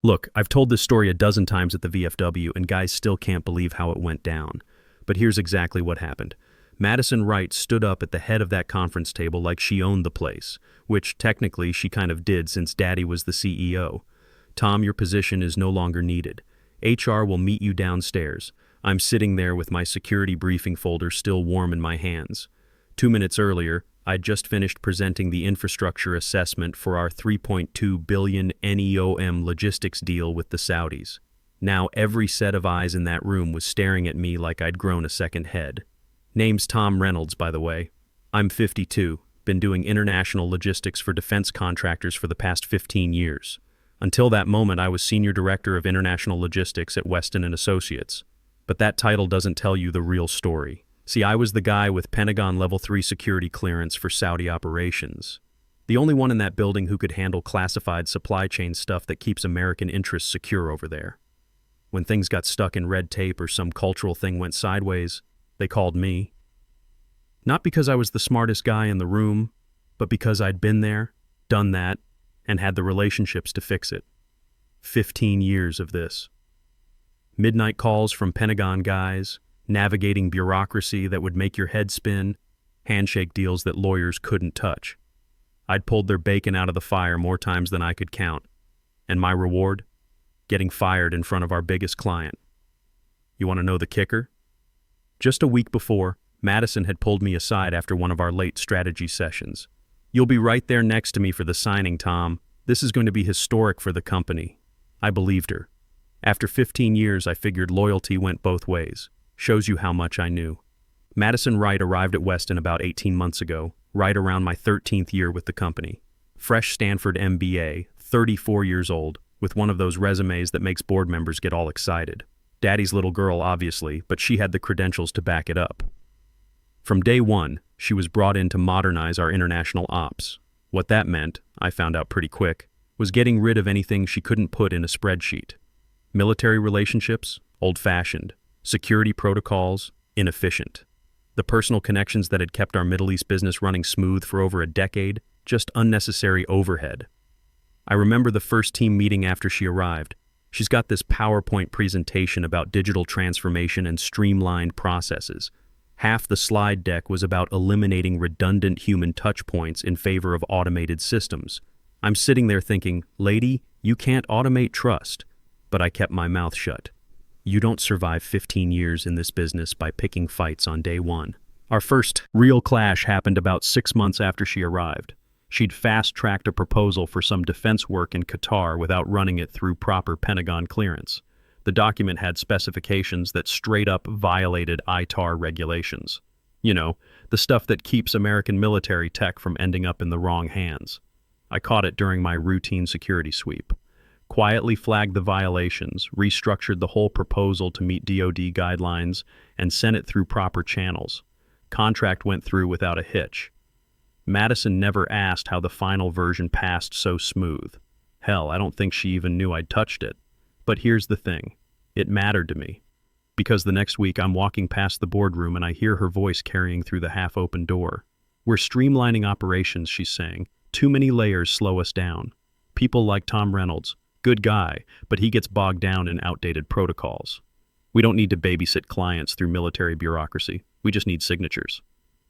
Look, I've told this story a dozen times at the VFW, and guys still can't believe how it went down. But here's exactly what happened. Madison Wright stood up at the head of that conference table like she owned the place, which technically she kind of did since Daddy was the CEO. Tom, your position is no longer needed. HR will meet you downstairs. I'm sitting there with my security briefing folder still warm in my hands. 2 minutes earlier, I'd just finished presenting the infrastructure assessment for our $3.2 billion NEOM logistics deal with the Saudis. Now every set of eyes in that room was staring at me like I'd grown a second head. Name's Tom Reynolds, by the way. I'm 52, been doing international logistics for defense contractors for the past 15 years. Until that moment, I was Senior Director of International Logistics at Weston & Associates. But that title doesn't tell you the real story. See, I was the guy with Pentagon Level 3 security clearance for Saudi operations. The only one in that building who could handle classified supply chain stuff that keeps American interests secure over there. When things got stuck in red tape or some cultural thing went sideways, they called me. Not because I was the smartest guy in the room, but because I'd been there, done that, and had the relationships to fix it. 15 years of this. Midnight calls from Pentagon guys, navigating bureaucracy that would make your head spin, handshake deals that lawyers couldn't touch. I'd pulled their bacon out of the fire more times than I could count. And my reward? Getting fired in front of our biggest client. You want to know the kicker? Just a week before, Madison had pulled me aside after one of our late strategy sessions. You'll be right there next to me for the signing, Tom. This is going to be historic for the company. I believed her. After 15 years, I figured loyalty went both ways. Shows you how much I knew. Madison Wright arrived at Weston about 18 months ago, right around my 13th year with the company. Fresh Stanford MBA, 34 years old, with one of those resumes that makes board members get all excited. Daddy's little girl, obviously, but she had the credentials to back it up. From day one, she was brought in to modernize our international ops. What that meant, I found out pretty quick, was getting rid of anything she couldn't put in a spreadsheet. Military relationships, old-fashioned. Security protocols, inefficient. The personal connections that had kept our Middle East business running smooth for over a decade, just unnecessary overhead. I remember the first team meeting after she arrived. She's got this PowerPoint presentation about digital transformation and streamlined processes. Half the slide deck was about eliminating redundant human touch points in favor of automated systems. I'm sitting there thinking, lady, you can't automate trust. But I kept my mouth shut. You don't survive 15 years in this business by picking fights on day one. Our first real clash happened about 6 months after she arrived. She'd fast-tracked a proposal for some defense work in Qatar without running it through proper Pentagon clearance. The document had specifications that straight-up violated ITAR regulations. You know, the stuff that keeps American military tech from ending up in the wrong hands. I caught it during my routine security sweep. Quietly flagged the violations, restructured the whole proposal to meet DoD guidelines, and sent it through proper channels. Contract went through without a hitch. Madison never asked how the final version passed so smooth. Hell, I don't think she even knew I'd touched it. But here's the thing. It mattered to me. Because the next week I'm walking past the boardroom and I hear her voice carrying through the half-open door. We're streamlining operations, she's saying. Too many layers slow us down. People like Tom Reynolds. Good guy, but he gets bogged down in outdated protocols. We don't need to babysit clients through military bureaucracy. We just need signatures.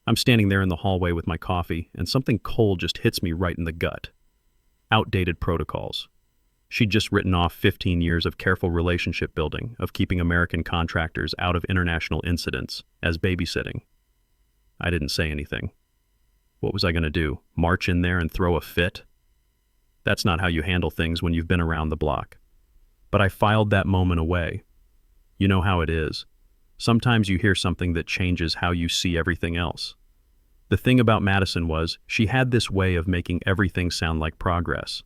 I'm standing there in the hallway with my coffee, and something cold just hits me right in the gut. Outdated protocols. She'd just written off 15 years of careful relationship building, of keeping American contractors out of international incidents, as babysitting. I didn't say anything. What was I going to do? March in there and throw a fit? That's not how you handle things when you've been around the block. But I filed that moment away. You know how it is. Sometimes you hear something that changes how you see everything else. The thing about Madison was, she had this way of making everything sound like progress.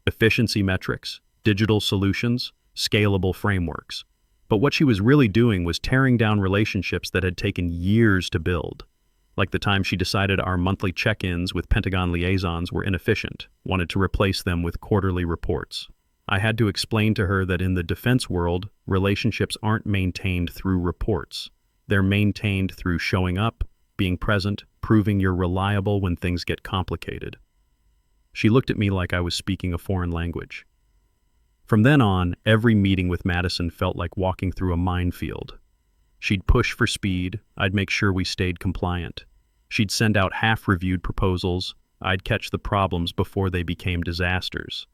Efficiency metrics, digital solutions, scalable frameworks. But what she was really doing was tearing down relationships that had taken years to build. Like the time she decided our monthly check-ins with Pentagon liaisons were inefficient, wanted to replace them with quarterly reports. I had to explain to her that in the defense world, relationships aren't maintained through reports. They're maintained through showing up, being present, proving you're reliable when things get complicated. She looked at me like I was speaking a foreign language. From then on, every meeting with Madison felt like walking through a minefield. She'd push for speed, I'd make sure we stayed compliant. She'd send out half-reviewed proposals, I'd catch the problems before they became disasters.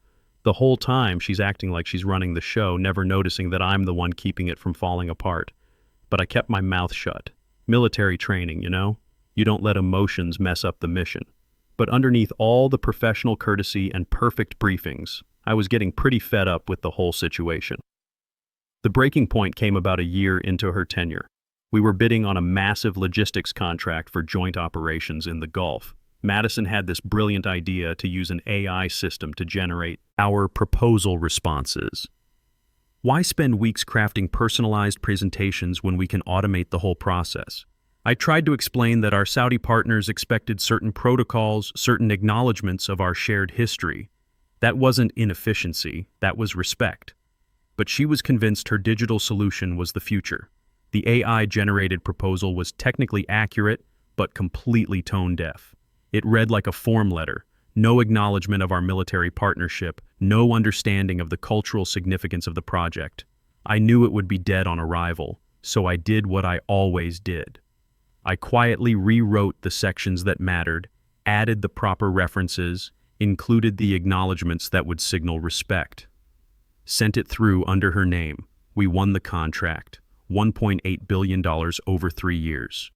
The whole time, she's acting like she's running the show, never noticing that I'm the one keeping it from falling apart. But I kept my mouth shut. Military training, you know? You don't let emotions mess up the mission. But underneath all the professional courtesy and perfect briefings, I was getting pretty fed up with the whole situation. The breaking point came about a year into her tenure. We were bidding on a massive logistics contract for joint operations in the Gulf. Madison had this brilliant idea to use an AI system to generate our proposal responses. Why spend weeks crafting personalized presentations when we can automate the whole process? I tried to explain that our Saudi partners expected certain protocols, certain acknowledgments of our shared history. That wasn't inefficiency, that was respect. But she was convinced her digital solution was the future. The AI-generated proposal was technically accurate, but completely tone-deaf. It read like a form letter, no acknowledgement of our military partnership, no understanding of the cultural significance of the project. I knew it would be dead on arrival, so I did what I always did. I quietly rewrote the sections that mattered, added the proper references, included the acknowledgments that would signal respect. Sent it through under her name. We won the contract, $1.8 billion over 3 years.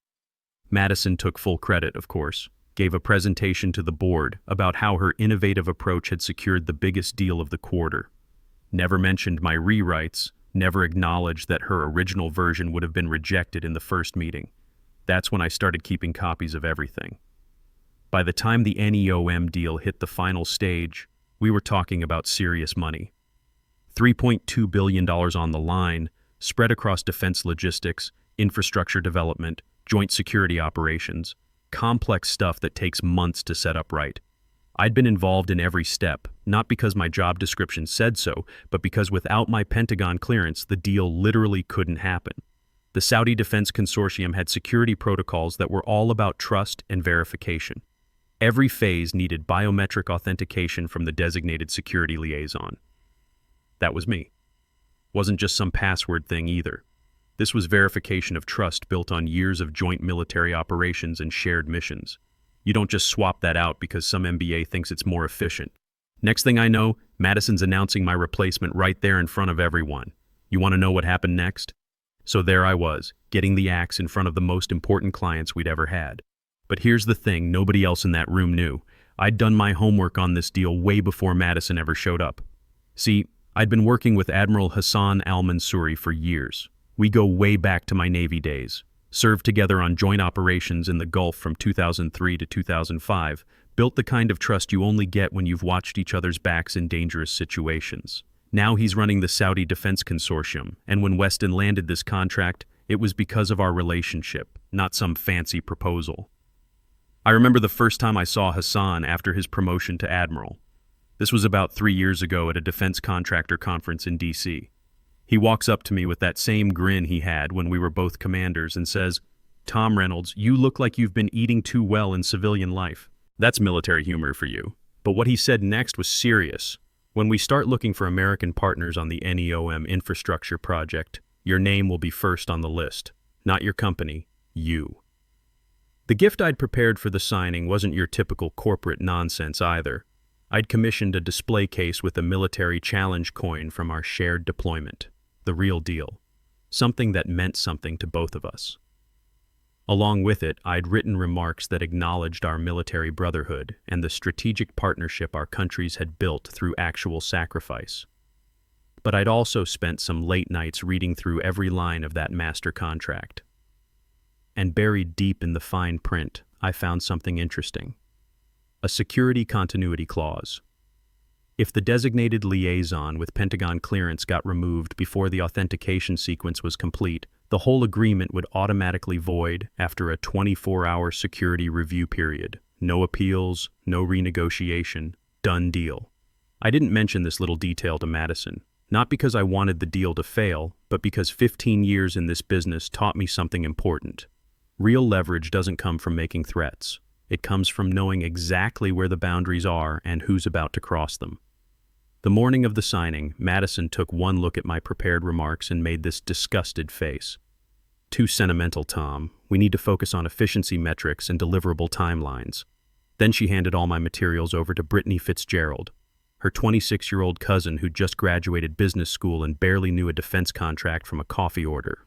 Madison took full credit, of course, gave a presentation to the board about how her innovative approach had secured the biggest deal of the quarter. Never mentioned my rewrites, never acknowledged that her original version would have been rejected in the first meeting. That's when I started keeping copies of everything. By the time the NEOM deal hit the final stage, we were talking about serious money. $3.2 billion on the line, spread across defense logistics, infrastructure development, joint security operations, complex stuff that takes months to set up right. I'd been involved in every step, not because my job description said so, but because without my Pentagon clearance, the deal literally couldn't happen. The Saudi Defense Consortium had security protocols that were all about trust and verification. Every phase needed biometric authentication from the designated security liaison. That was me. Wasn't just some password thing either. This was verification of trust built on years of joint military operations and shared missions. You don't just swap that out because some MBA thinks it's more efficient. Next thing I know, Madison's announcing my replacement right there in front of everyone. You want to know what happened next? So there I was, getting the axe in front of the most important clients we'd ever had. But here's the thing nobody else in that room knew. I'd done my homework on this deal way before Madison ever showed up. See, I'd been working with Admiral Hassan al-Mansouri for years. We go way back to my Navy days. Served together on joint operations in the Gulf from 2003 to 2005, built the kind of trust you only get when you've watched each other's backs in dangerous situations. Now he's running the Saudi Defense Consortium, and when Weston landed this contract, it was because of our relationship, not some fancy proposal. I remember the first time I saw Hassan after his promotion to Admiral. This was about 3 years ago at a defense contractor conference in D.C. He walks up to me with that same grin he had when we were both commanders and says, "Tom Reynolds, you look like you've been eating too well in civilian life." That's military humor for you. But what he said next was serious. When we start looking for American partners on the NEOM infrastructure project, your name will be first on the list. Not your company, you. The gift I'd prepared for the signing wasn't your typical corporate nonsense either. I'd commissioned a display case with a military challenge coin from our shared deployment. The real deal. Something that meant something to both of us. Along with it, I'd written remarks that acknowledged our military brotherhood and the strategic partnership our countries had built through actual sacrifice. But I'd also spent some late nights reading through every line of that master contract. And buried deep in the fine print, I found something interesting. A security continuity clause. If the designated liaison with Pentagon clearance got removed before the authentication sequence was complete, the whole agreement would automatically void after a 24-hour security review period. No appeals, no renegotiation, done deal. I didn't mention this little detail to Madison, not because I wanted the deal to fail, but because 15 years in this business taught me something important. Real leverage doesn't come from making threats. It comes from knowing exactly where the boundaries are and who's about to cross them. The morning of the signing, Madison took one look at my prepared remarks and made this disgusted face. Too sentimental, Tom. We need to focus on efficiency metrics and deliverable timelines. Then she handed all my materials over to Brittany Fitzgerald, her 26-year-old cousin who'd just graduated business school and barely knew a defense contract from a coffee order.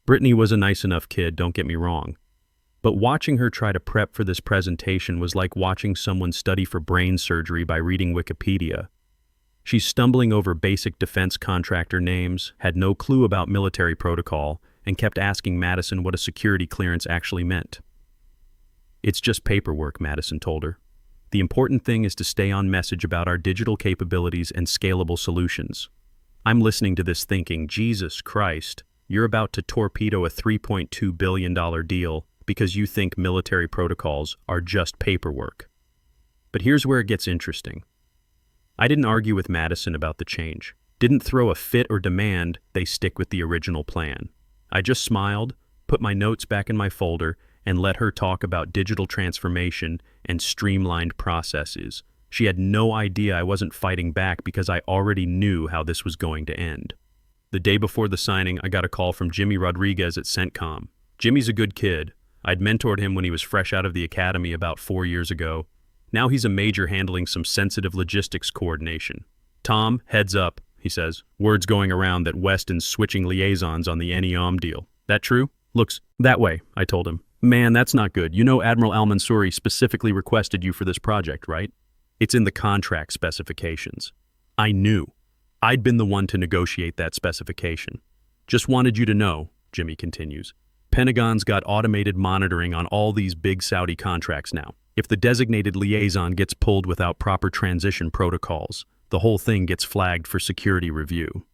Brittany was a nice enough kid, don't get me wrong. But watching her try to prep for this presentation was like watching someone study for brain surgery by reading Wikipedia. She's stumbling over basic defense contractor names, had no clue about military protocol, and kept asking Madison what a security clearance actually meant. It's just paperwork, Madison told her. The important thing is to stay on message about our digital capabilities and scalable solutions. I'm listening to this thinking, Jesus Christ, you're about to torpedo a $3.2 billion deal because you think military protocols are just paperwork. But here's where it gets interesting. I didn't argue with Madison about the change, didn't throw a fit or demand they stick with the original plan. I just smiled, put my notes back in my folder, and let her talk about digital transformation and streamlined processes. She had no idea I wasn't fighting back because I already knew how this was going to end. The day before the signing, I got a call from Jimmy Rodriguez at CENTCOM. Jimmy's a good kid. I'd mentored him when he was fresh out of the academy about 4 years ago. Now he's a major handling some sensitive logistics coordination. Tom, heads up, he says. Word's going around that Weston's switching liaisons on the NEOM deal. That true? Looks that way, I told him. Man, that's not good. You know Admiral Al-Mansouri specifically requested you for this project, right? It's in the contract specifications. I knew. I'd been the one to negotiate that specification. Just wanted you to know, Jimmy continues. Pentagon's got automated monitoring on all these big Saudi contracts now. If the designated liaison gets pulled without proper transition protocols, the whole thing gets flagged for security review.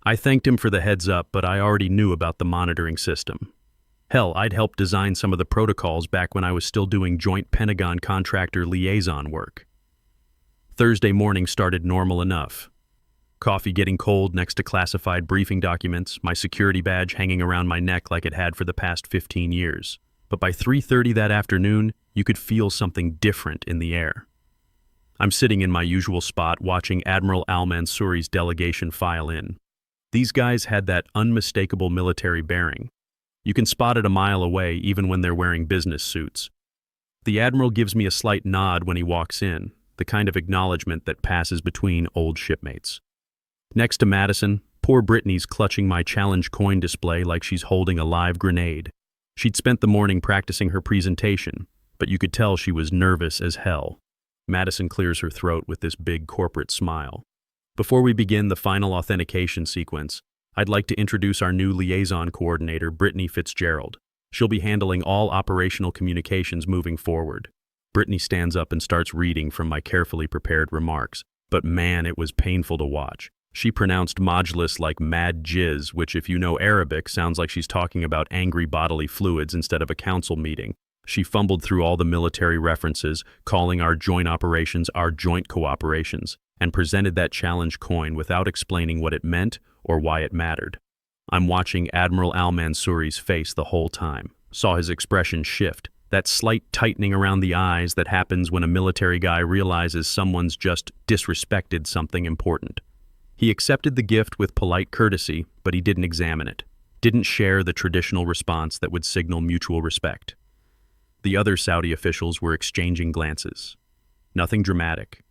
I thanked him for the heads up, but I already knew about the monitoring system. Hell, I'd helped design some of the protocols back when I was still doing joint Pentagon contractor liaison work. Thursday morning started normal enough. Coffee getting cold next to classified briefing documents, my security badge hanging around my neck like it had for the past 15 years. But by 3:30 that afternoon, you could feel something different in the air. I'm sitting in my usual spot watching Admiral Al-Mansouri's delegation file in. These guys had that unmistakable military bearing. You can spot it a mile away even when they're wearing business suits. The Admiral gives me a slight nod when he walks in, the kind of acknowledgement that passes between old shipmates. Next to Madison, poor Brittany's clutching my challenge coin display like she's holding a live grenade. She'd spent the morning practicing her presentation, but you could tell she was nervous as hell. Madison clears her throat with this big corporate smile. Before we begin the final authentication sequence, I'd like to introduce our new liaison coordinator, Brittany Fitzgerald. She'll be handling all operational communications moving forward. Brittany stands up and starts reading from my carefully prepared remarks, but man, it was painful to watch. She pronounced modulus like mad jizz, which if you know Arabic sounds like she's talking about angry bodily fluids instead of a council meeting. She fumbled through all the military references, calling our joint operations our joint cooperations, and presented that challenge coin without explaining what it meant or why it mattered. I'm watching Admiral Al-Mansouri's face the whole time, saw his expression shift, that slight tightening around the eyes that happens when a military guy realizes someone's just disrespected something important. He accepted the gift with polite courtesy, but he didn't examine it, didn't share the traditional response that would signal mutual respect. The other Saudi officials were exchanging glances. Nothing dramatic,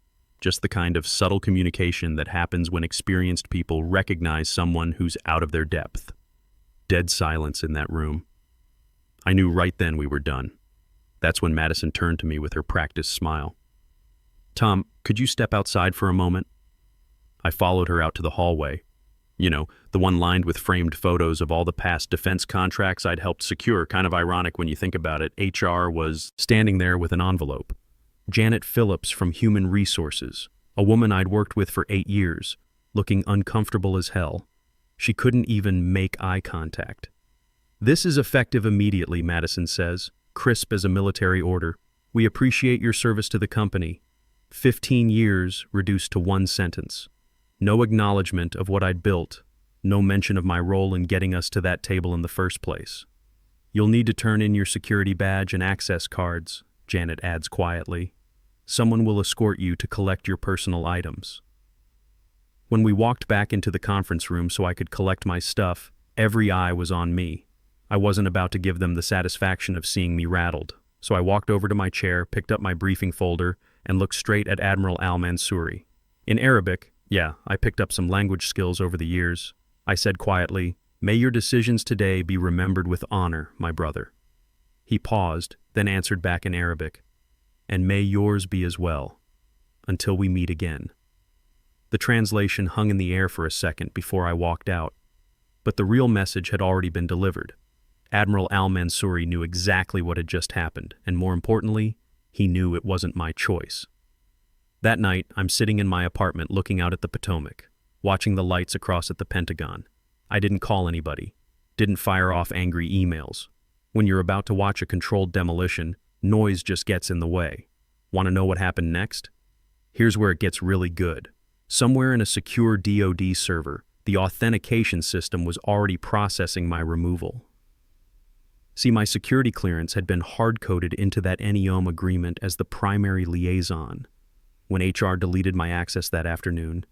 just the kind of subtle communication that happens when experienced people recognize someone who's out of their depth. Dead silence in that room. I knew right then we were done. That's when Madison turned to me with her practiced smile. Tom, could you step outside for a moment? I followed her out to the hallway. You know, the one lined with framed photos of all the past defense contracts I'd helped secure. Kind of ironic when you think about it. HR was standing there with an envelope. Janet Phillips from Human Resources, a woman I'd worked with for 8 years, looking uncomfortable as hell. She couldn't even make eye contact. This is effective immediately, Madison says, crisp as a military order. We appreciate your service to the company. 15 years reduced to 1 sentence. No acknowledgement of what I'd built, no mention of my role in getting us to that table in the first place. You'll need to turn in your security badge and access cards, Janet adds quietly. Someone will escort you to collect your personal items. When we walked back into the conference room so I could collect my stuff, every eye was on me. I wasn't about to give them the satisfaction of seeing me rattled, so I walked over to my chair, picked up my briefing folder, and looked straight at Admiral al-Mansouri. In Arabic, yeah, I picked up some language skills over the years. I said quietly, "May your decisions today be remembered with honor, my brother." He paused, then answered back in Arabic, "And may yours be as well, until we meet again." The translation hung in the air for a second before I walked out, but the real message had already been delivered. Admiral al-Mansouri knew exactly what had just happened, and more importantly, he knew it wasn't my choice. That night, I'm sitting in my apartment looking out at the Potomac, watching the lights across at the Pentagon. I didn't call anybody, didn't fire off angry emails. When you're about to watch a controlled demolition, noise just gets in the way. Want to know what happened next? Here's where it gets really good. Somewhere in a secure DoD server, the authentication system was already processing my removal. See, my security clearance had been hard-coded into that NEOM agreement as the primary liaison. When HR deleted my access that afternoon,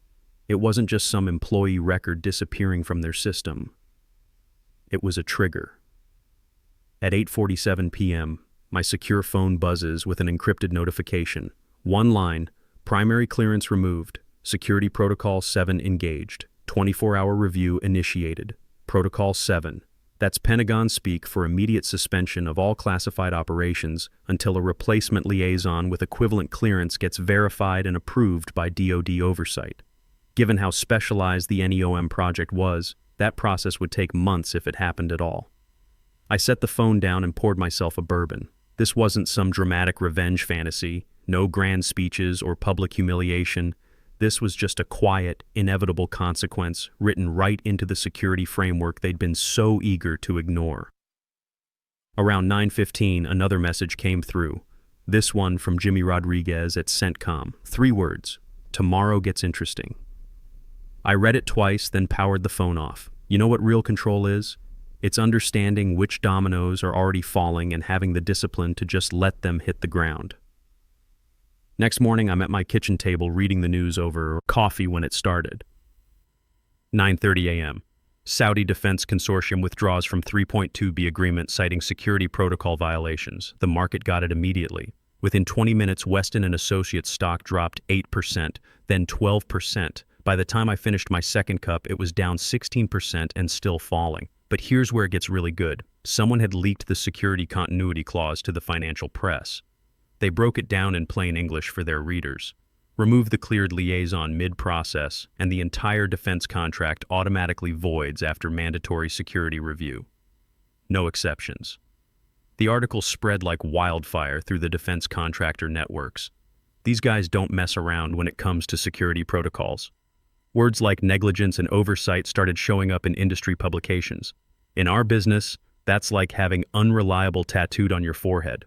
it wasn't just some employee record disappearing from their system. It was a trigger. At 8:47 p.m., my secure phone buzzes with an encrypted notification. One line, primary clearance removed, Security Protocol 7 engaged, 24-hour review initiated. Protocol 7. That's Pentagon speak for immediate suspension of all classified operations until a replacement liaison with equivalent clearance gets verified and approved by DoD oversight. Given how specialized the NEOM project was, that process would take months if it happened at all. I set the phone down and poured myself a bourbon. This wasn't some dramatic revenge fantasy, no grand speeches or public humiliation. This was just a quiet, inevitable consequence written right into the security framework they'd been so eager to ignore. Around 9:15, another message came through. This one from Jimmy Rodriguez at CENTCOM. 3 words: "Tomorrow gets interesting." I read it twice, then powered the phone off. You know what real control is? It's understanding which dominoes are already falling and having the discipline to just let them hit the ground. Next morning, I'm at my kitchen table reading the news over coffee when it started. 9:30 a.m. Saudi Defense Consortium withdraws from 3.2B agreement citing security protocol violations. The market got it immediately. Within 20 minutes, Weston and Associates stock dropped 8%, then 12%. By the time I finished my second cup, it was down 16% and still falling. But here's where it gets really good. Someone had leaked the security continuity clause to the financial press. They broke it down in plain English for their readers. Remove the cleared liaison mid-process, and the entire defense contract automatically voids after mandatory security review. No exceptions. The article spread like wildfire through the defense contractor networks. These guys don't mess around when it comes to security protocols. Words like negligence and oversight started showing up in industry publications. In our business, that's like having unreliable tattooed on your forehead.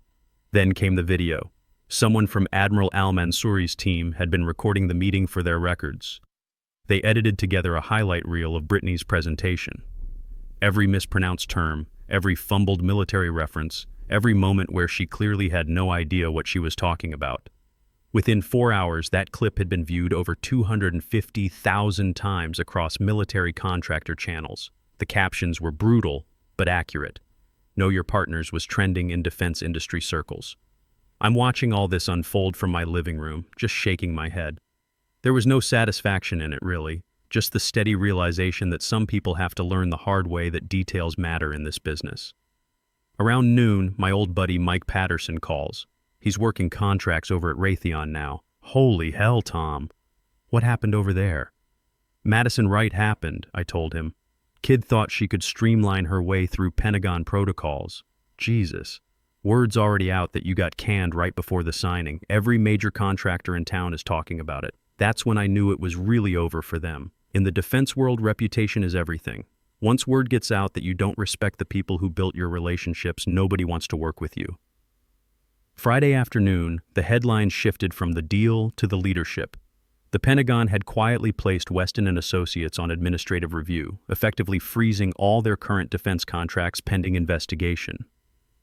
Then came the video. Someone from Admiral al-Mansouri's team had been recording the meeting for their records. They edited together a highlight reel of Brittany's presentation. Every mispronounced term, every fumbled military reference, every moment where she clearly had no idea what she was talking about. Within 4 hours, that clip had been viewed over 250,000 times across military contractor channels. The captions were brutal, but accurate. Know Your Partners was trending in defense industry circles. I'm watching all this unfold from my living room, just shaking my head. There was no satisfaction in it, really, just the steady realization that some people have to learn the hard way that details matter in this business. Around noon, my old buddy Mike Patterson calls. He's working contracts over at Raytheon now. Holy hell, Tom. What happened over there? Madison Wright happened, I told him. Kid thought she could streamline her way through Pentagon protocols. Jesus. Word's already out that you got canned right before the signing. Every major contractor in town is talking about it. That's when I knew it was really over for them. In the defense world, reputation is everything. Once word gets out that you don't respect the people who built your relationships, nobody wants to work with you. Friday afternoon, the headlines shifted from the deal to the leadership. The Pentagon had quietly placed Weston and Associates on administrative review, effectively freezing all their current defense contracts pending investigation.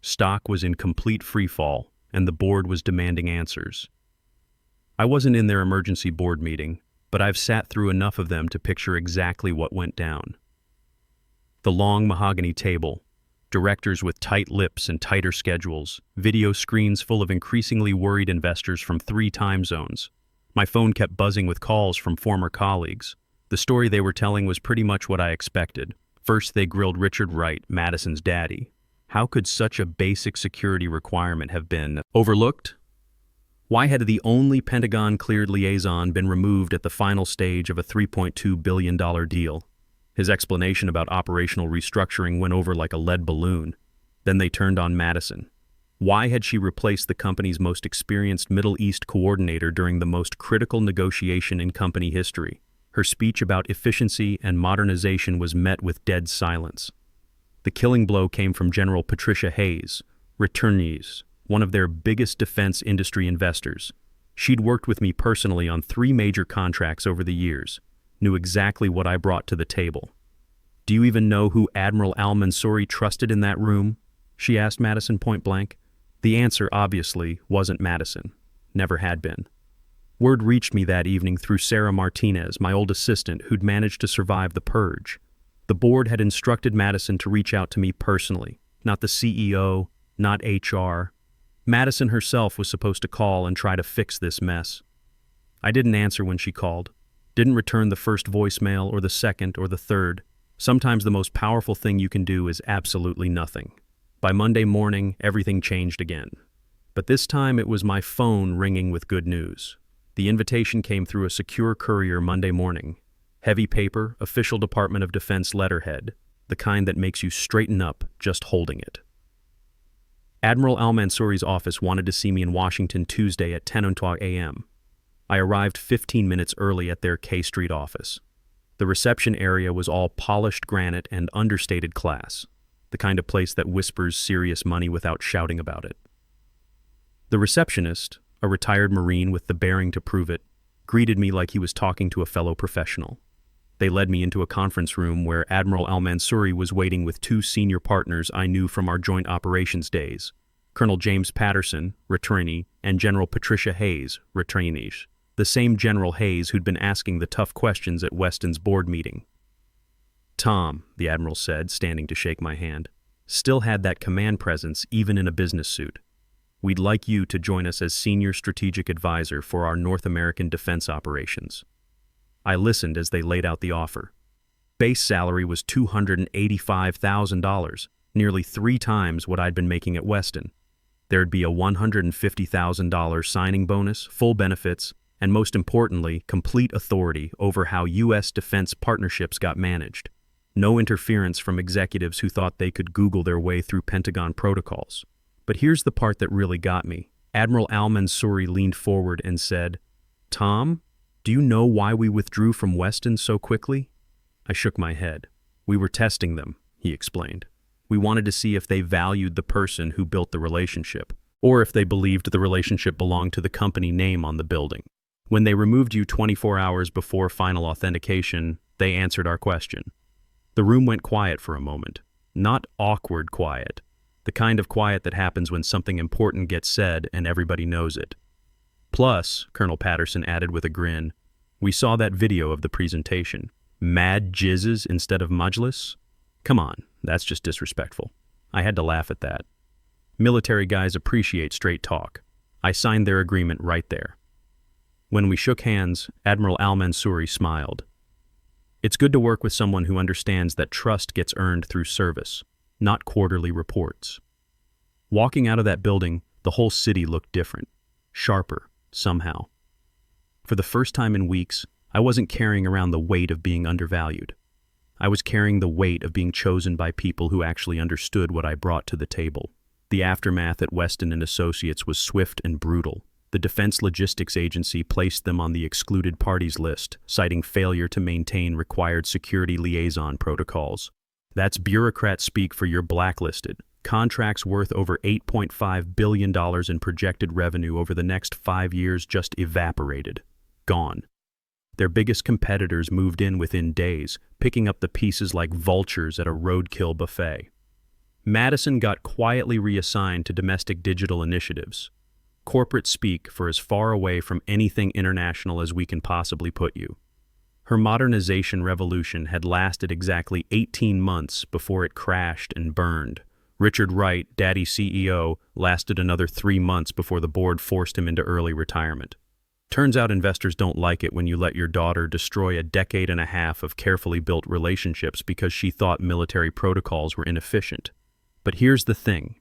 Stock was in complete freefall, and the board was demanding answers. I wasn't in their emergency board meeting, but I've sat through enough of them to picture exactly what went down. The long mahogany table, directors with tight lips and tighter schedules, video screens full of increasingly worried investors from 3 time zones. My phone kept buzzing with calls from former colleagues. The story they were telling was pretty much what I expected. First, they grilled Richard Wright, Madison's daddy. How could such a basic security requirement have been overlooked? Why had the only Pentagon-cleared liaison been removed at the final stage of a $3.2 billion deal? His explanation about operational restructuring went over like a lead balloon. Then they turned on Madison. Why had she replaced the company's most experienced Middle East coordinator during the most critical negotiation in company history? Her speech about efficiency and modernization was met with dead silence. The killing blow came from General Patricia Hayes, returnees, one of their biggest defense industry investors. She'd worked with me personally on 3 major contracts over the years, knew exactly what I brought to the table. "Do you even know who Admiral al-Mansouri trusted in that room?" she asked Madison point blank. The answer, obviously, wasn't Madison. Never had been. Word reached me that evening through Sarah Martinez, my old assistant, who'd managed to survive the purge. The board had instructed Madison to reach out to me personally, not the CEO, not HR. Madison herself was supposed to call and try to fix this mess. I didn't answer when she called, didn't return the first voicemail or the second or the third. Sometimes the most powerful thing you can do is absolutely nothing. By Monday morning, everything changed again. But this time it was my phone ringing with good news. The invitation came through a secure courier Monday morning. Heavy paper, official Department of Defense letterhead, the kind that makes you straighten up just holding it. Admiral al-Mansouri's office wanted to see me in Washington Tuesday at 10:00 a.m. I arrived 15 minutes early at their K Street office. The reception area was all polished granite and understated class, the kind of place that whispers serious money without shouting about it. The receptionist, a retired Marine with the bearing to prove it, greeted me like he was talking to a fellow professional. They led me into a conference room where Admiral al-Mansouri was waiting with 2 senior partners I knew from our joint operations days, Colonel James Patterson, returnee, and General Patricia Hayes, returnees, the same General Hayes who'd been asking the tough questions at Weston's board meeting. "Tom," the Admiral said, standing to shake my hand, still had that command presence even in a business suit. "We'd like you to join us as Senior Strategic Advisor for our North American defense operations." I listened as they laid out the offer. Base salary was $285,000, nearly 3 times what I'd been making at Weston. There'd be a $150,000 signing bonus, full benefits, and most importantly, complete authority over how U.S. defense partnerships got managed. No interference from executives who thought they could Google their way through Pentagon protocols. But here's the part that really got me. Admiral al-Mansouri leaned forward and said, "Tom, do you know why we withdrew from Weston so quickly?" I shook my head. "We were testing them," he explained. "We wanted to see if they valued the person who built the relationship, or if they believed the relationship belonged to the company name on the building. When they removed you 24 hours before final authentication, they answered our question." The room went quiet for a moment. Not awkward quiet. The kind of quiet that happens when something important gets said and everybody knows it. "Plus," Colonel Patterson added with a grin, "we saw that video of the presentation. Mad jizzes instead of majlis? Come on, that's just disrespectful." I had to laugh at that. Military guys appreciate straight talk. I signed their agreement right there. When we shook hands, Admiral al-Mansouri smiled. "It's good to work with someone who understands that trust gets earned through service, not quarterly reports." Walking out of that building, the whole city looked different, sharper, somehow. For the first time in weeks, I wasn't carrying around the weight of being undervalued. I was carrying the weight of being chosen by people who actually understood what I brought to the table. The aftermath at Weston and Associates was swift and brutal. The Defense Logistics Agency placed them on the excluded parties list, citing failure to maintain required security liaison protocols. That's bureaucrat speak for you're blacklisted. Contracts worth over $8.5 billion in projected revenue over the next 5 years just evaporated. Gone. Their biggest competitors moved in within days, picking up the pieces like vultures at a roadkill buffet. Madison got quietly reassigned to domestic digital initiatives. Corporate speak for as far away from anything international as we can possibly put you. Her modernization revolution had lasted exactly 18 months before it crashed and burned. Richard Wright, Daddy CEO, lasted another 3 months before the board forced him into early retirement. Turns out investors don't like it when you let your daughter destroy a decade and a half of carefully built relationships because she thought military protocols were inefficient. But here's the thing.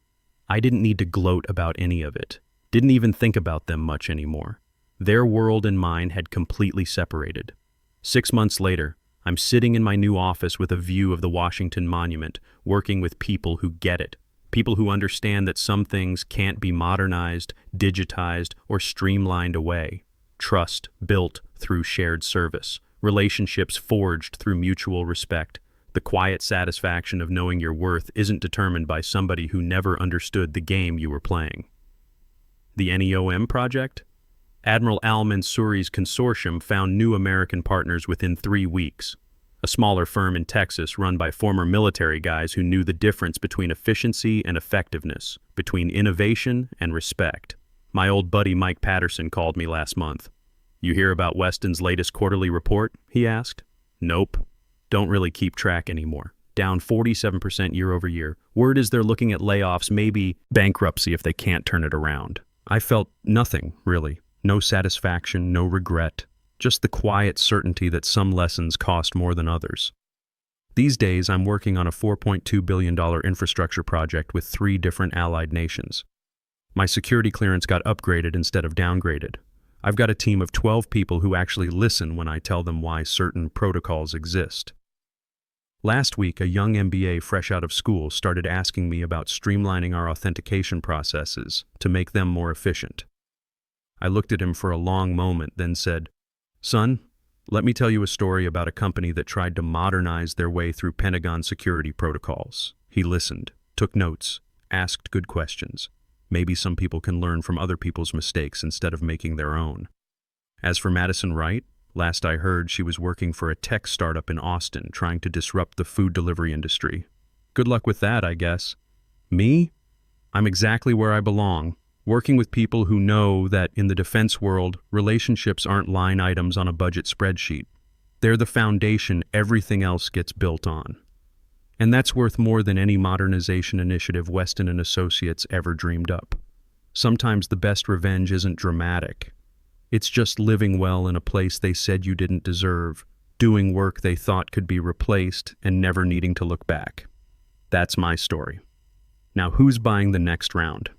I didn't need to gloat about any of it. Didn't even think about them much anymore. Their world and mine had completely separated. 6 months later, I'm sitting in my new office with a view of the Washington Monument, working with people who get it. People who understand that some things can't be modernized, digitized, or streamlined away. Trust built through shared service. Relationships forged through mutual respect. The quiet satisfaction of knowing your worth isn't determined by somebody who never understood the game you were playing. The NEOM project? Admiral Al-Mansouri's consortium found new American partners within 3 weeks. A smaller firm in Texas run by former military guys who knew the difference between efficiency and effectiveness, between innovation and respect. My old buddy Mike Patterson called me last month. "You hear about Weston's latest quarterly report?" he asked. "Nope. Don't really keep track anymore. Down 47% year over year. Word is they're looking at layoffs, maybe bankruptcy if they can't turn it around." I felt nothing, really. No satisfaction, no regret. Just the quiet certainty that some lessons cost more than others. These days, I'm working on a $4.2 billion infrastructure project with 3 different allied nations. My security clearance got upgraded instead of downgraded. I've got a team of 12 people who actually listen when I tell them why certain protocols exist. Last week, a young MBA fresh out of school started asking me about streamlining our authentication processes to make them more efficient. I looked at him for a long moment, then said, "Son, let me tell you a story about a company that tried to modernize their way through Pentagon security protocols." He listened, took notes, asked good questions. Maybe some people can learn from other people's mistakes instead of making their own. As for Madison Wright, last I heard she was working for a tech startup in Austin trying to disrupt the food delivery industry. Good luck with that, I guess. Me? I'm exactly where I belong. Working with people who know that in the defense world, relationships aren't line items on a budget spreadsheet. They're the foundation everything else gets built on. And that's worth more than any modernization initiative Weston and Associates ever dreamed up. Sometimes the best revenge isn't dramatic. It's just living well in a place they said you didn't deserve, doing work they thought could be replaced, and never needing to look back. That's my story. Now who's buying the next round?